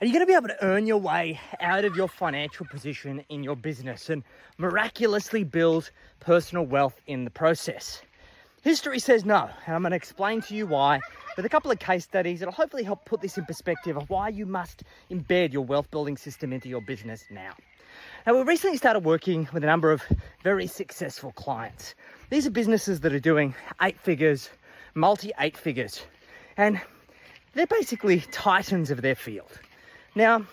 Are you going to be able to earn your way out of your financial position in your business and miraculously build personal wealth in the process? History says no, and I'm going to explain to you why with a couple of case studies that'll hopefully help put this in perspective of why you must embed your wealth building system into your business now. Now, we recently started working with a number of very successful clients. These are businesses that are doing 8 figures, multi-8 figures, and they're basically titans of their field. Now,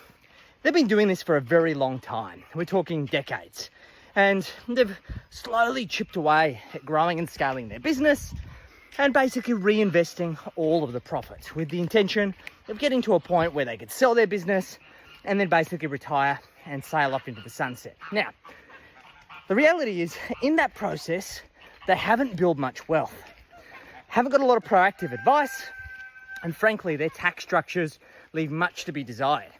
they've been doing this for a very long time. We're talking decades. And they've slowly chipped away at growing and scaling their business and basically reinvesting all of the profits with the intention of getting to a point where they could sell their business and then basically retire and sail off into the sunset. Now, the reality is, in that process, they haven't built much wealth, haven't got a lot of proactive advice, and frankly, their tax structures leave much to be desired,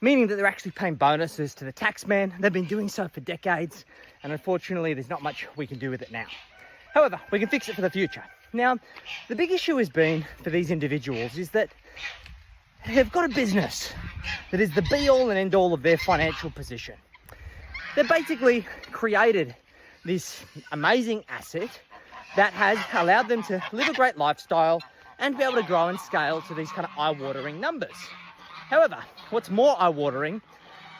meaning that they're actually paying bonuses to the tax man. They've been doing so for decades, and unfortunately, there's not much we can do with it now. However, we can fix it for the future. Now, the big issue has been for these individuals is that they've got a business that is the be-all and end-all of their financial position. They've basically created this amazing asset that has allowed them to live a great lifestyle and be able to grow and scale to these kind of eye-watering numbers. However, what's more eye-watering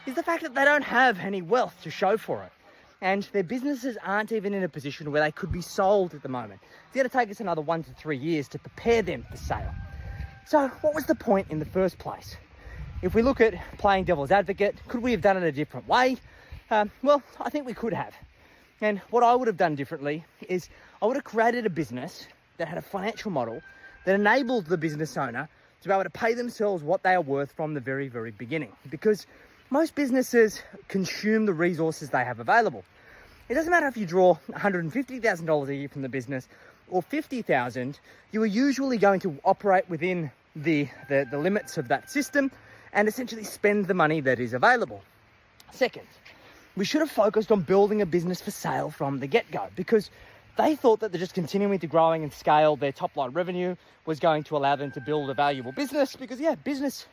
is the fact that they don't have any wealth to show for it. And their businesses aren't even in a position where they could be sold at the moment. It's going to take us another 1 to 3 years to prepare them for sale. So what was the point in the first place? If we look at playing devil's advocate, could we have done it a different way? Well, I think we could have. And what I would have done differently is I would have created a business that had a financial model that enabled the business owner to be able to pay themselves what they are worth from the very, very beginning. Because most businesses consume the resources they have available. It doesn't matter if you draw $150,000 a year from the business or $50,000, you are usually going to operate within the limits of that system and essentially spend the money that is available. Second, we should have focused on building a business for sale from the get-go, because they thought that they're just continuing to growing and scale their top line revenue was going to allow them to build a valuable business because, business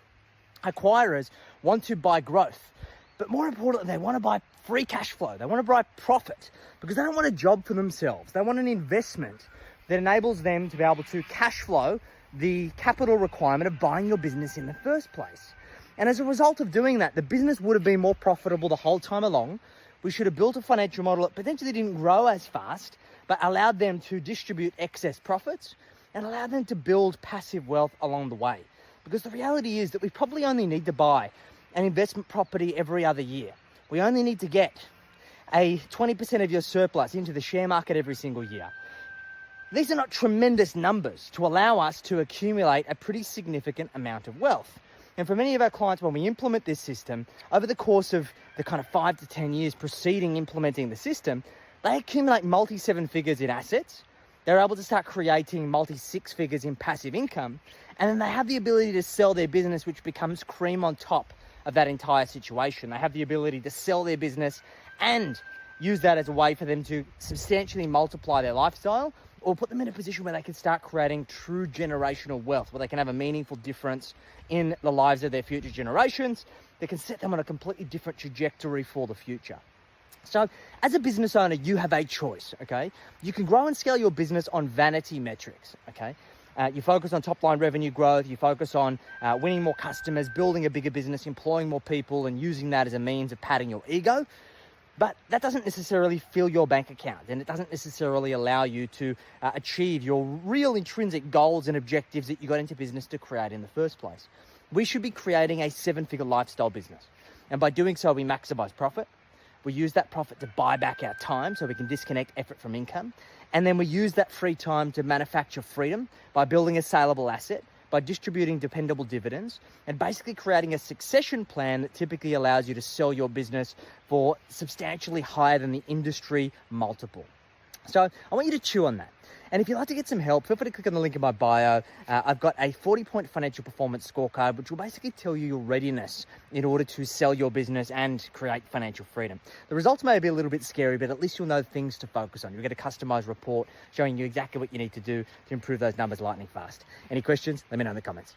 acquirers want to buy growth. But more importantly, they want to buy free cash flow. They want to buy profit because they don't want a job for themselves. They want an investment that enables them to be able to cash flow the capital requirement of buying your business in the first place. And as a result of doing that, the business would have been more profitable the whole time along. We should have built a financial model that potentially didn't grow as fast, but allowed them to distribute excess profits and allowed them to build passive wealth along the way. Because the reality is that we probably only need to buy an investment property every other year. We only need to get a 20% of your surplus into the share market every single year. These are not tremendous numbers to allow us to accumulate a pretty significant amount of wealth. And for many of our clients, when we implement this system, over the course of the kind of 5 to 10 years preceding implementing the system, they accumulate multi-7 figures in assets. They're able to start creating multi-6 figures in passive income. And then they have the ability to sell their business, which becomes cream on top of that entire situation. They have the ability to sell their business and use that as a way for them to substantially multiply their lifestyle, or put them in a position where they can start creating true generational wealth, where they can have a meaningful difference in the lives of their future generations that can set them on a completely different trajectory for the future. So as a business owner, you have a choice, okay? You can grow and scale your business on vanity metrics, okay? You focus on top line revenue growth, you focus on winning more customers, building a bigger business, employing more people, and using that as a means of padding your ego. But that doesn't necessarily fill your bank account, and it doesn't necessarily allow you to achieve your real intrinsic goals and objectives that you got into business to create in the first place. We should be creating a 7-figure lifestyle business. And by doing so, we maximize profit. We use that profit to buy back our time so we can disconnect effort from income. And then we use that free time to manufacture freedom by building a saleable asset, by distributing dependable dividends, and basically creating a succession plan that typically allows you to sell your business for substantially higher than the industry multiple. So I want you to chew on that. And if you'd like to get some help, feel free to click on the link in my bio. I've got a 40-point financial performance scorecard, which will basically tell you your readiness in order to sell your business and create financial freedom. The results may be a little bit scary, but at least you'll know things to focus on. You'll get a customized report showing you exactly what you need to do to improve those numbers lightning fast. Any questions? Let me know in the comments.